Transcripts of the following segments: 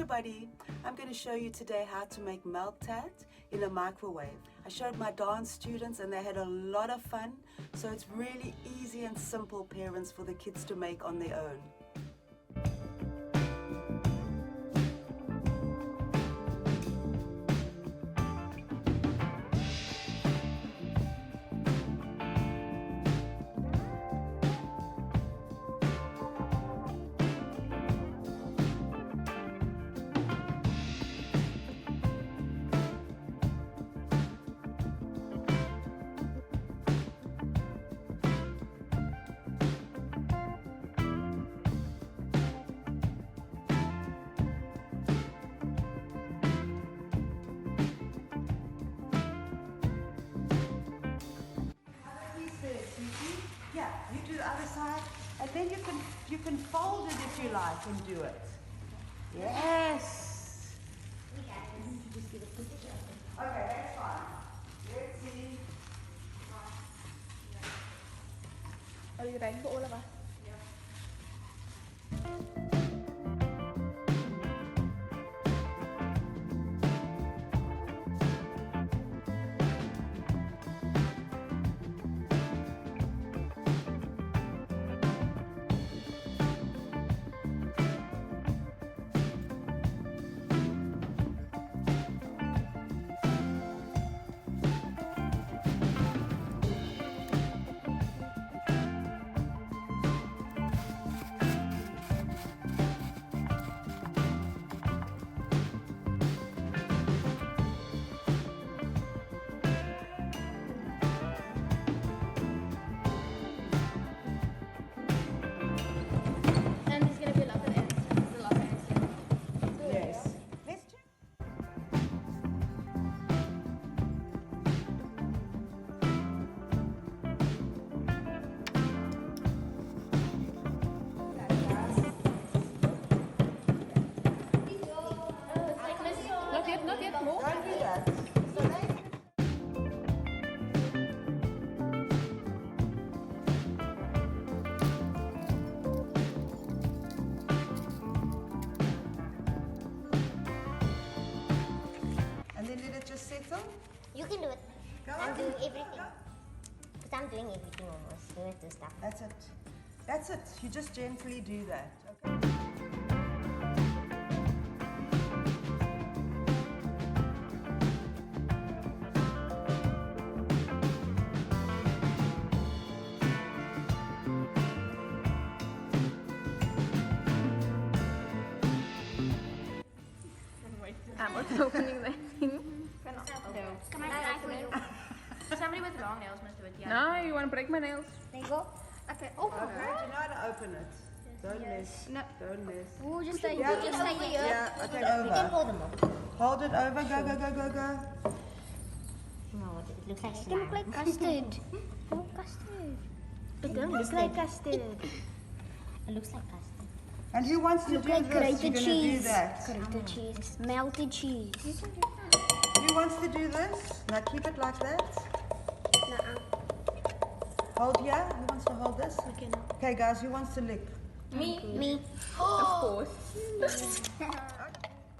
everybody, I'm going to show you today how to make milktart in a microwave. I showed my dance students and they had a lot of fun, so it's really easy and simple, parents, for the kids to make on their own. Yeah, you do the other side, and then you can fold it if you like and do it. Yes. Okay, that's fine. Let's see. Are you ready for all of us? Not yet, more. Don't do that. And then let it just settle. You can do it. Go I'm on. doing everything. Because I'm doing everything almost. You have to stop. That's it. That's it. You just gently do that. Okay. I'm also opening that thing. Cannot. Can I try for you? Somebody with long nails must do it. Yeah. No, you want to break my nails? There you go. Okay. Oh, Okay, do you know how to open it? Don't miss. No. Don't miss. oh just like Yeah. just like here. Yeah, okay, You can over. hold them up. Hold it over. Go, go, go, go, go. No, it looks like slime. It looks like custard. Oh, custard. It looks like custard. It looks like custard. And who wants to do Like this? You're grated going to do cheese. that. Grated cheese. Melted cheese. Who wants to do this? Now keep it like that. Nuh-uh. Hold here. Who wants to hold this? Okay, no. Okay, guys, who wants to lick? Me. Of course.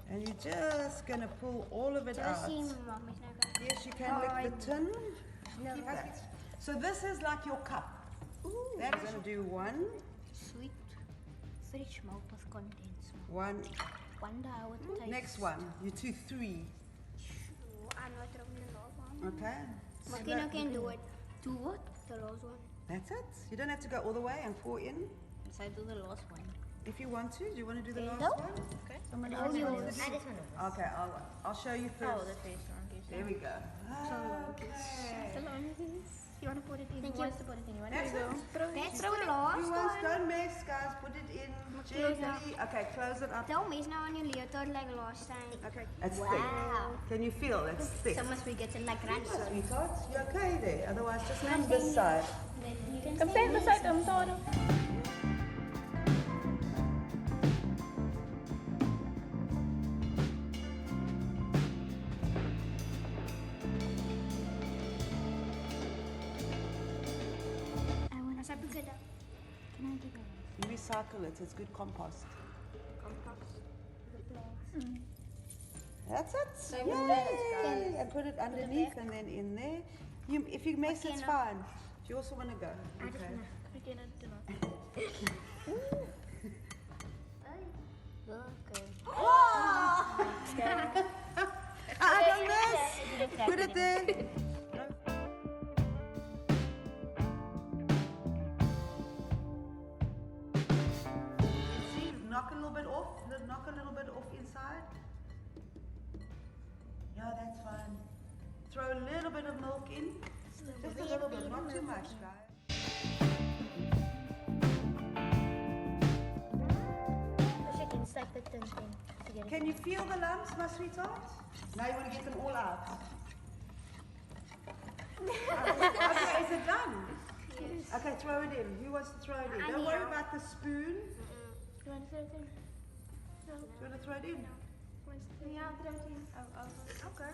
And you're just going to pull all of it Just out. see mommy's not going. Yes, you can lick the tin. No. Keep that. So this is like your cup. Ooh. That is going to do one, Sweet. Fridge malt of contents. one. Wonder how it tastes. Next one. You do three. I know it from the last one. Okay. Makina can do it. Do what? The last one. That's it. You don't have to go all the way and pour in. So I do the last one. If you want to, do you want to do the There last you go. one? Okay. Somebody Oh, else you. wants to I do? just want to. Okay, I'll show you first. Oh, the face one. There we go. Okay. The longest. You want to put it in? Thank Who you. wants to put it in? You want That's to go? it. That's the last You want, one. don't mess, guys. Put it in gently. Okay, close it up. Don't mess now on your leotard like last time. Okay. It's Wow. thick. Can you feel it's thick? So must we get it like ranch? Sweetheart, you okay there? Otherwise, just come this side. You can Come stand beside them, Toro. You recycle it. It's good compost. Compost. The plants. That's it. Yay! And put it underneath and then in there. If you mess, it's fine. Do you also want to go? Okay. I don't miss. Put it there. See, knock a little bit off. Knock a little bit off inside. Yeah, that's fine. Throw a little bit of milk in. Just a little bit, not too much, guys. It's like the thin thing. Can you feel the lumps, my sweetheart? Now you want to get them all out. Okay, is it done? Yes. Okay, throw it in. Who wants to throw it in? Don't worry about the spoon. You want to throw it in? Do you want to throw it in? Yeah, I'll throw it in. Okay.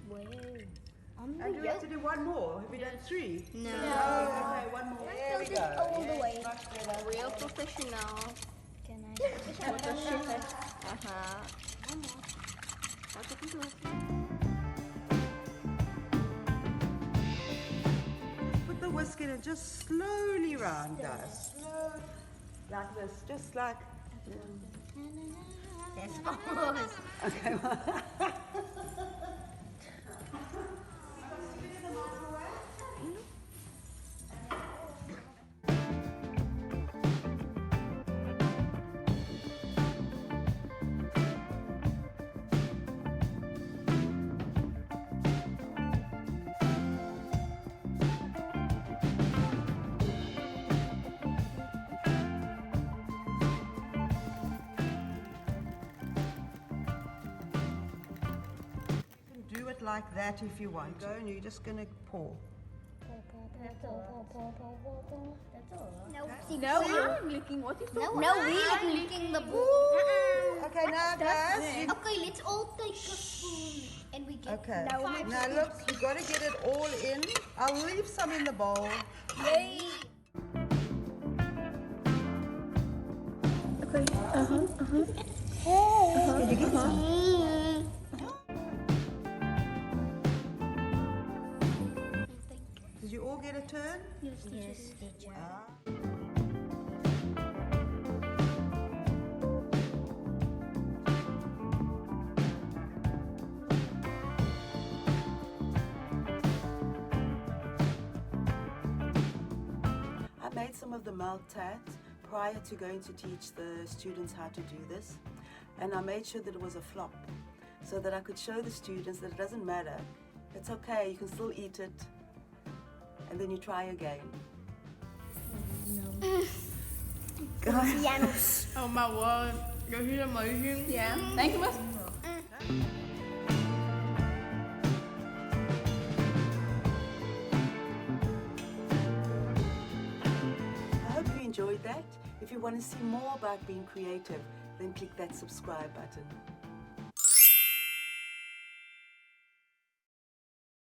Wow. And do we have to do one more? Have we done 3? No. Okay, one more. There we go. All the way. Real professional. Can I? Put the whisk in and just slowly round, guys. Slow, like this, just like. That's almost. Okay. Do it like that if you want. Go and you're just going to pour. That's all. No, I'm licking. What is that? No, we're licking the bowl. Okay, now guys. Okay, let's all take a spoon and we get. Okay. Now look, you got to get it all in. I'll leave some in the bowl. Yay! Okay. Can you get some? Did you all get a turn? Yes, teacher. I made some of the milktart prior to going to teach the students how to do this, and I made sure that it was a flop so that I could show the students that it doesn't matter. It's okay, you can still eat it, and then you try again. Janus. Oh my word. You're here amazing. Yeah. Thank you, Miss. I hope you enjoyed that. If you want to see more about being creative, then click that subscribe button.